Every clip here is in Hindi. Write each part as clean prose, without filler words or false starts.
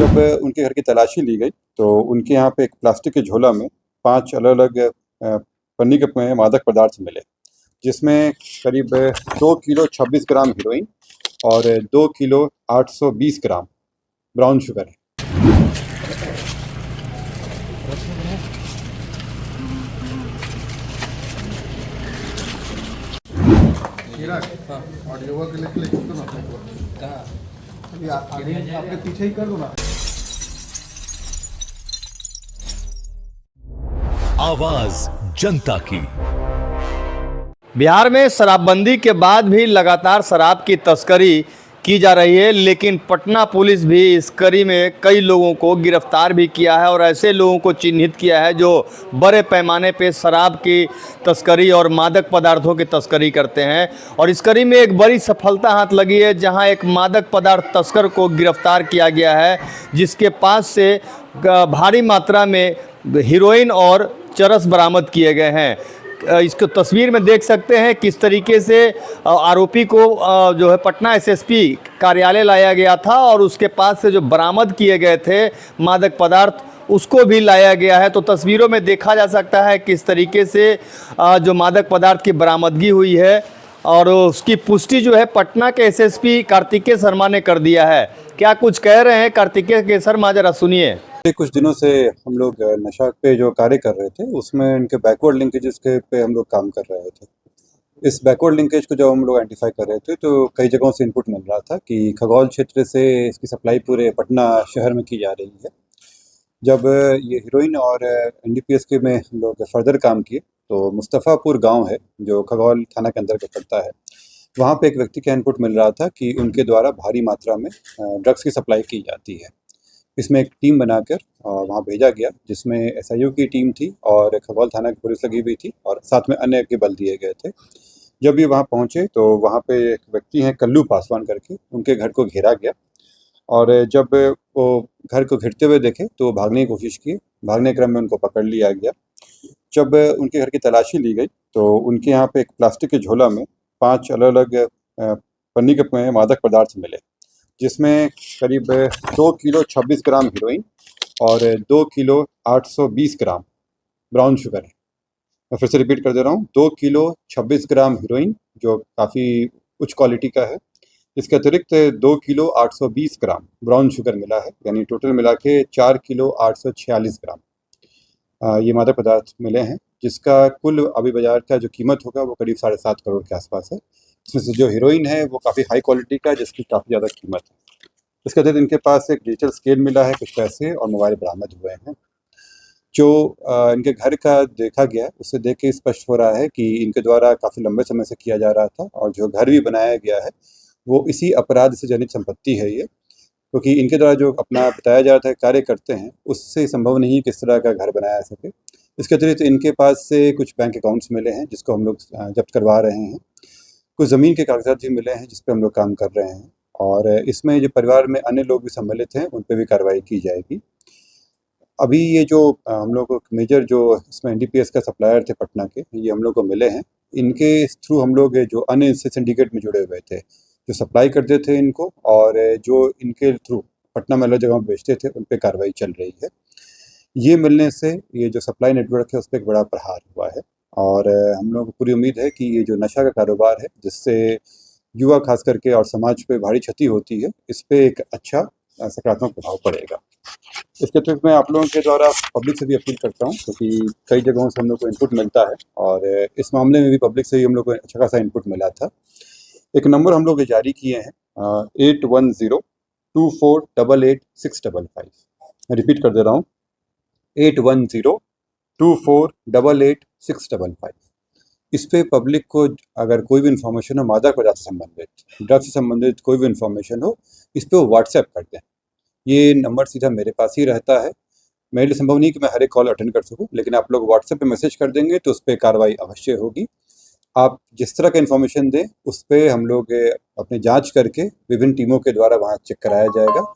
जब उनके घर की तलाशी ली गई तो उनके यहाँ पे एक प्लास्टिक के झोला में 5 अलग-अलग पन्नी के में मादक पदार्थ मिले, जिसमें करीब 2 किलो 26 ग्राम हीरोइन और 2 किलो 820 ग्राम ब्राउन शुगर है। ऑडियो के लिए क्लिक करो ना अपने को। कहाँ? अभी आगे आपके पीछे ही कर दो ना। आवाज जनता की। बिहार में शराबबंदी के बाद भी लगातार शराब की तस्करी की जा रही है, लेकिन पटना पुलिस भी इस कड़ी में कई लोगों को गिरफ्तार भी किया है और ऐसे लोगों को चिन्हित किया है जो बड़े पैमाने पे शराब की तस्करी और मादक पदार्थों की तस्करी करते हैं। और इस कड़ी में एक बड़ी सफलता हाथ लगी है, जहां एक मादक पदार्थ तस्कर को गिरफ्तार किया गया है, जिसके पास से भारी मात्रा में हीरोइन और चरस बरामद किए गए हैं। इसको तस्वीर में देख सकते हैं किस तरीके से आरोपी को जो है पटना एसएसपी कार्यालय लाया गया था और उसके पास से जो बरामद किए गए थे मादक पदार्थ उसको भी लाया गया है। तो तस्वीरों में देखा जा सकता है किस तरीके से जो मादक पदार्थ की बरामदगी हुई है और उसकी पुष्टि जो है पटना के एसएसपी कार्तिकेय शर्मा ने कर दिया है। क्या कुछ कह रहे हैं कार्तिकेय शर्मा, जरा सुनिए। कुछ दिनों से हम लोग नशा पे जो कार्य कर रहे थे उसमें इनके बैकवर्ड लिंकेजेस के पे हम लोग काम कर रहे थे। इस बैकवर्ड लिंकेज को जब हम लोग आइडेंटिफाई कर रहे थे तो कई जगहों से इनपुट मिल रहा था कि खगौल क्षेत्र से इसकी सप्लाई पूरे पटना शहर में की जा रही है। जब ये हीरोइन और एनडीपीएस के में हम लोग फर्दर काम किए तो मुस्तफ़ापुर गांव है जो खगौल थाना के अंतर्गत पड़ता है, वहाँ पे एक व्यक्ति का इनपुट मिल रहा था कि उनके द्वारा भारी मात्रा में ड्रग्स की सप्लाई की जाती है। इसमें एक टीम बनाकर वहाँ भेजा गया, जिसमें एसआईओ की टीम थी और खगौल थाना की पुलिस लगी हुई थी और साथ में अन्य के बल दिए गए थे। जब ये वहाँ पहुँचे तो वहाँ पे एक व्यक्ति हैं कल्लू पासवान करके, उनके घर को घेरा गया और जब वो घर को घेरते हुए देखे तो भागने की कोशिश की। भागने क्रम में उनको पकड़ लिया गया। जब उनके घर की तलाशी ली गई तो उनके यहाँ पे एक प्लास्टिक के झोला में 5 अलग-अलग पन्नी के में मादक पदार्थ मिले, जिसमें करीब 2 किलो 26 ग्राम हीरोइन और 2 किलो 820 ग्राम ब्राउन शुगर है। मैं फिर से रिपीट कर दे रहा हूँ, 2 किलो 26 ग्राम हीरोइन जो काफ़ी उच्च क्वालिटी का है, इसके अतिरिक्त 2 किलो 820 ग्राम ब्राउन शुगर मिला है, यानी टोटल मिला के 4 किलो 846 ग्राम ये मादक पदार्थ मिले हैं, जिसका कुल अभी बाजार का जो कीमत होगा वो करीब 7.5 करोड़ के आसपास है। इसमें से जो हीरोइन है वो काफ़ी हाई क्वालिटी का है, जिसकी काफ़ी ज़्यादा कीमत है। इसके अतिरिक्त इनके पास एक डिजिटल स्केल मिला है, कुछ पैसे और मोबाइल बरामद हुए हैं। जो इनके घर का देखा गया है उससे देख के स्पष्ट हो रहा है कि इनके द्वारा काफ़ी लंबे समय से किया जा रहा था और जो घर भी बनाया गया है वो इसी अपराध से जनित संपत्ति है ये, क्योंकि इनके द्वारा जो अपना बताया जा रहा था कार्य करते हैं उससे संभव नहीं किस तरह का घर बनाया जा सके। इसके अतिरिक्त इनके पास से कुछ बैंक अकाउंट्स मिले हैं जिसको हम लोग जब्त करवा रहे हैं। कुछ ज़मीन के कागजात भी मिले हैं जिस पे हम लोग काम कर रहे हैं और इसमें जो परिवार में अन्य लोग भी सम्मिलित हैं उन पे भी कार्रवाई की जाएगी। अभी ये जो हम लोग को मेजर जो इसमें एनडीपीएस का सप्लायर थे पटना के, ये हम लोग को मिले हैं। इनके थ्रू हम लोग जो अन्य इससे सिंडिकेट में जुड़े हुए थे, जो सप्लाई करते थे इनको और जो इनके थ्रू पटना में अलग जगह बेचते थे, उन पर कार्रवाई चल रही है। ये मिलने से ये जो सप्लाई नेटवर्क है उस पर एक बड़ा प्रहार हुआ है और हम लोगों को पूरी उम्मीद है कि ये जो नशा का कारोबार है जिससे युवा खास करके और समाज पे भारी क्षति होती है, इस पे एक अच्छा सकारात्मक प्रभाव पड़ेगा। इसके अतिरिक्त मैं आप लोगों के द्वारा पब्लिक से भी अपील करता हूँ, क्योंकि कई जगहों से हम लोग को इनपुट मिलता है और इस मामले में भी पब्लिक से ही हम लोग को अच्छा खासा इनपुट मिला था। एक नंबर हम लोग जारी किए हैं 8102488655। मैं रिपीट कर दे रहा हूँ, 8102488655। इस पे पब्लिक को अगर कोई भी इन्फॉर्मेशन हो मादक पदार्थ से संबंधित, ड्रग्स से संबंधित कोई भी इन्फॉर्मेशन हो, इस पे वो व्हाट्सएप कर दें। ये नंबर सीधा मेरे पास ही रहता है। मेरे लिए संभव नहीं कि मैं हर एक कॉल अटेंड कर सकूं, लेकिन आप लोग व्हाट्सएप पे मैसेज कर देंगे तो उस पर कार्रवाई अवश्य होगी। आप जिस तरह का इन्फॉर्मेशन दें उस पर हम लोग अपनी जांच करके विभिन्न टीमों के द्वारा वहाँ चेक कराया जाएगा,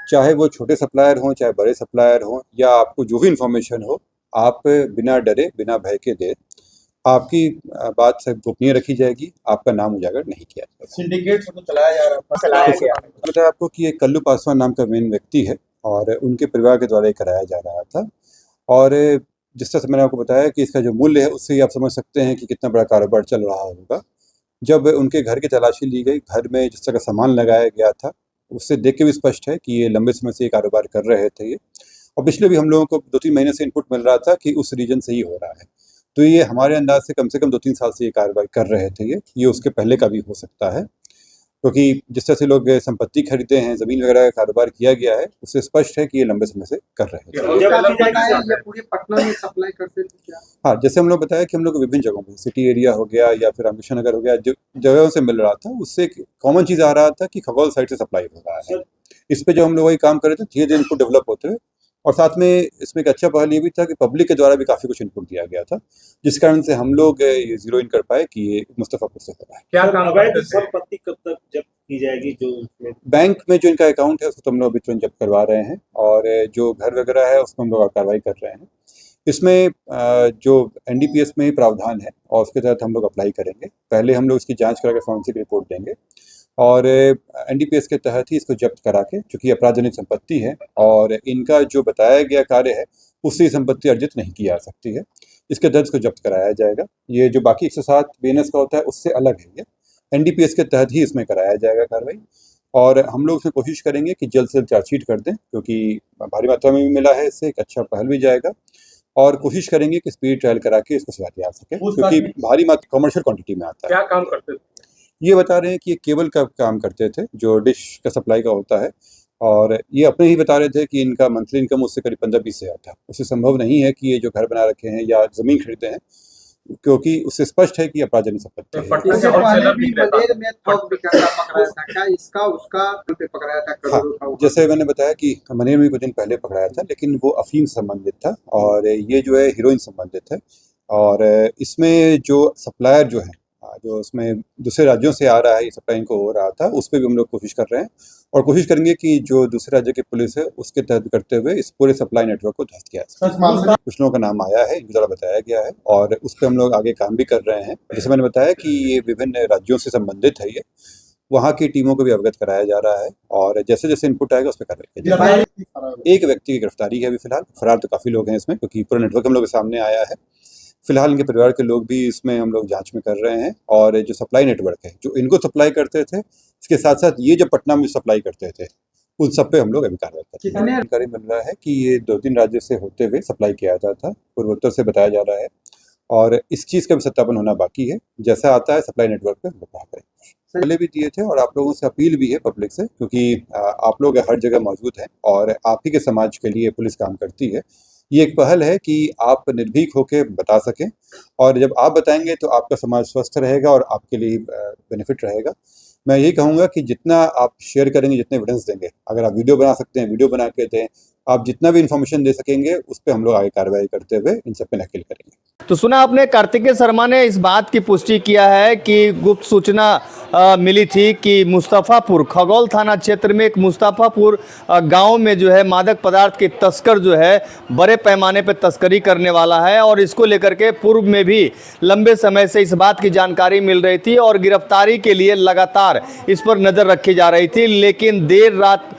चाहे वो छोटे सप्लायर हों चाहे बड़े सप्लायर हों, या आपको जो भी इन्फॉर्मेशन हो आप बिना डरे बिना भय के दें। आपकी बात सब गोपनीय रखी जाएगी, आपका नाम उजागर नहीं किया जाएगा। सिंडिकेट तो चलाया जा रहा था, पता है आपको कि ये कल्लू पासवान नाम का मेन व्यक्ति है और उनके परिवार के द्वारा ये कराया जा रहा था। और जिस तरह से मैंने आपको बताया कि इसका जो मूल्य है उससे ही आप समझ सकते हैं कि कितना बड़ा कारोबार चल रहा होगा। जब उनके घर की तलाशी ली गई, घर में जिस तरह का सामान लगाया गया था, उससे देख के भी स्पष्ट है कि ये लंबे समय से ये कारोबार कर रहे थे ये। और पिछले भी हम लोगों को 2-3 महीने से इनपुट मिल रहा था कि उस रीजन से ही हो रहा है। तो ये हमारे अंदाज से कम 2-3 साल से ये कारोबार कर रहे थे ये उसके पहले का भी हो सकता है। क्योंकि जिस तरह से लोग संपत्ति खरीदे हैं, ज़मीन वगैरह का कारोबार किया गया है, उससे स्पष्ट है कि ये लंबे समय से कर रहे हैं। ये पूरे पटना में सप्लाई करते थे क्या? हाँ, जैसे हम लोग बताया कि हम लोग विभिन्न जगहों पे, सिटी एरिया हो गया या फिर रामकृष्ण नगर हो गया, जो जगहों से मिल रहा था, उससे एक कॉमन चीज़ आ रहा था कि खगौल साइड से सप्लाई हो रहा है। इस पे जो हम लोग वही काम कर रहे थे, धीरे-धीरे इनको डेवलप होते हुए, और साथ में इसमें एक अच्छा पहल ये भी था कि पब्लिक के द्वारा भी काफ़ी कुछ इनपुट दिया गया था, जिस कारण से हम लोग ये ज़ीरो इन कर पाए कि ये मुस्तफ़ापुर से हो रहा है। क्या काम अवैध संपत्ति कब तक जब्त की जाएगी? जो बैंक में जो इनका अकाउंट है उसको तो हम लोग अभी तुरंत जब्त करवा रहे हैं, और जो घर वगैरह है उसमें हम लोग कार्रवाई कर रहे हैं। इसमें जो एनडीपीएस में ही प्रावधान है और उसके तहत हम लोग अप्लाई करेंगे। पहले हम लोग इसकी जांच करा के फॉरेंसिक रिपोर्ट देंगे, और एनडीपीएस के तहत ही इसको जब्त करा के, चूँकि अपराधजनित संपत्ति है और इनका जो बताया गया कार्य है उससे संपत्ति अर्जित नहीं की जा सकती है, इसके तहत इसको जब्त कराया जाएगा। ये जो बाकी 107 बीएनएस का होता है उससे अलग है, ये एनडीपीएस के तहत ही इसमें कराया जाएगा कार्रवाई। और हम लोग इसमें कोशिश करेंगे कि जल्द से जल्द चार्जशीट कर दें, क्योंकि भारी मात्रा में भी मिला है, इससे एक अच्छा पहल भी जाएगा। और कोशिश करेंगे कि स्पीड ट्रायल करा के इसको सजा दिया जा सके, क्योंकि भारी मात्रा कमर्शियल क्वांटिटी में आता है। क्या काम करते थे? ये बता रहे हैं कि ये केबल का काम करते थे, जो डिश का सप्लाई का होता है, और ये अपने ही बता रहे थे कि इनका मंथली इनकम उससे करीब 15-20 हज़ार था। उससे संभव नहीं है कि ये जो घर बना रखे हैं या ज़मीन खरीदे हैं, क्योंकि उससे स्पष्ट है कि अपराधजनित संपत्ति है। इससे पहले भी बंदेर में थोक विक्रेता पकड़ाया था क्या? इसका उसका पे पकड़ाया था करोड़ों का? जैसे मैंने बताया कि मनेर में कुछ दिन पहले पकड़ाया था, लेकिन वो अफीम से संबंधित था, और ये जो है हीरोइन संबंधित है। और इसमें जो सप्लायर जो है, जो उसमें दूसरे राज्यों से आ रहा है, ये सप्लाई इनको हो रहा था, उस पर भी हम लोग कोशिश कर रहे हैं, और कोशिश करेंगे कि जो दूसरे राज्य की पुलिस है उसके तहत करते हुए इस पूरे सप्लाई नेटवर्क को ध्वस्त किया जाए। कुछ लोगों का नाम आया है, इनके द्वारा बताया गया है, और उस पर हम लोग आगे काम भी कर रहे हैं। जैसे मैंने बताया कि ये विभिन्न राज्यों से संबंधित है, ये वहाँ की टीमों को भी अवगत कराया जा रहा है, और जैसे जैसे इनपुट आएगा उस पर कार्रवाई की जाएगी। एक व्यक्ति की गिरफ्तारी है अभी फिलहाल, फरार तो काफ़ी लोग हैं इसमें, क्योंकि पूरा नेटवर्क हम लोग के सामने आया है। फिलहाल इनके परिवार के लोग भी इसमें हम लोग जांच में कर रहे हैं, और जो सप्लाई नेटवर्क है, जो इनको सप्लाई करते थे, इसके साथ साथ ये जो पटना में सप्लाई करते थे, उन सब पे हम लोग अभी कार्रवाई कर रहे हैं। जानकारी मिल रहा है कि ये 2-3 राज्य से होते हुए सप्लाई किया जाता था, पूर्वोत्तर से बताया जा रहा है, और इस चीज़ का भी सत्यापन होना बाकी है। जैसा आता है सप्लाई नेटवर्क पे हम लोग कहा करेंगे। पहले भी दिए थे, और आप लोगों से अपील भी है पब्लिक से, क्योंकि आप लोग हर जगह मौजूद हैं और आप ही के समाज के लिए पुलिस काम करती है। ये एक पहल है कि आप निर्भीक होकर बता सकें, और जब आप बताएंगे तो आपका समाज स्वस्थ रहेगा और आपके लिए बेनिफिट रहेगा। मैं यही कहूँगा कि जितना आप शेयर करेंगे, जितने एविडेंस देंगे, अगर आप वीडियो बना सकते हैं वीडियो बना के दें, आप जितना भी इन्फॉर्मेशन दे सकेंगे उस पर हम लोग आगे कार्रवाई करते हुए इन सब पे नकेल करेंगे। तो सुना आपने, कार्तिकेय शर्मा ने इस बात की पुष्टि किया है कि गुप्त सूचना मिली थी कि मुस्तफ़ापुर खगौल थाना क्षेत्र में एक मुस्तफ़ापुर गांव में जो है मादक पदार्थ के तस्कर जो है बड़े पैमाने पर तस्करी करने वाला है, और इसको लेकर के पूर्व में भी लंबे समय से इस बात की जानकारी मिल रही थी और गिरफ्तारी के लिए लगातार इस पर नज़र रखी जा रही थी। लेकिन देर रात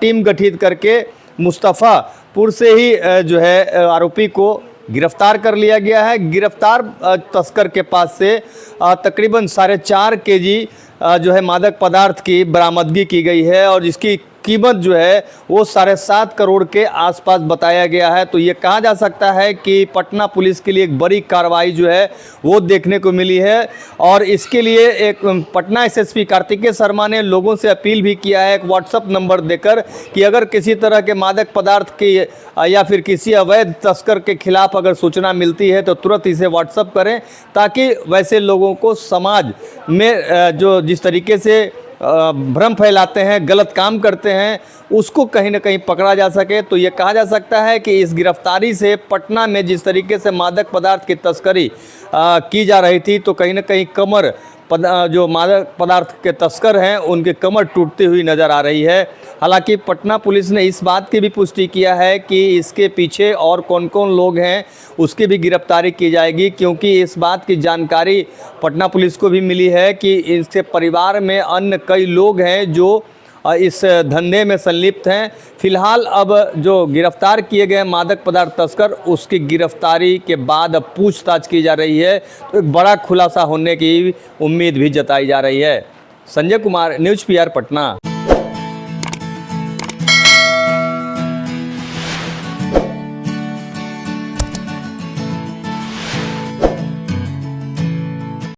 टीम गठित करके मुस्तफ़ापुर से ही जो है आरोपी को गिरफ्तार कर लिया गया है। गिरफ्तार तस्कर के पास से तकरीबन 4.5 केजी जो है मादक पदार्थ की बरामदगी की गई है, और जिसकी कीमत जो है वो 7.5 करोड़ के आसपास बताया गया है। तो ये कहा जा सकता है कि पटना पुलिस के लिए एक बड़ी कार्रवाई जो है वो देखने को मिली है, और इसके लिए एक पटना एसएसपी कार्तिकेय शर्मा ने लोगों से अपील भी किया है एक व्हाट्सएप नंबर देकर कि अगर किसी तरह के मादक पदार्थ की या फिर किसी अवैध तस्कर के खिलाफ अगर सूचना मिलती है तो तुरंत इसे व्हाट्सएप करें, ताकि वैसे लोगों को समाज में जो जिस तरीके से भ्रम फैलाते हैं, गलत काम करते हैं, उसको कहीं ना कहीं पकड़ा जा सके। तो ये कहा जा सकता है कि इस गिरफ्तारी से पटना में जिस तरीके से मादक पदार्थ की तस्करी की जा रही थी, तो कहीं ना कहीं कमर जो मादक पदार्थ के तस्कर हैं उनके कमर टूटती हुई नज़र आ रही है। हालांकि पटना पुलिस ने इस बात की भी पुष्टि किया है कि इसके पीछे और कौन कौन लोग हैं उसकी भी गिरफ्तारी की जाएगी, क्योंकि इस बात की जानकारी पटना पुलिस को भी मिली है कि इसके परिवार में अन्य कई लोग हैं जो इस धंधे में संलिप्त हैं। फिलहाल अब जो गिरफ्तार किए गए मादक पदार्थ तस्कर, उसकी गिरफ्तारी के बाद अब पूछताछ की जा रही है, तो एक बड़ा खुलासा होने की उम्मीद भी जताई जा रही है। Sanjay Kumar, news PR, Patna.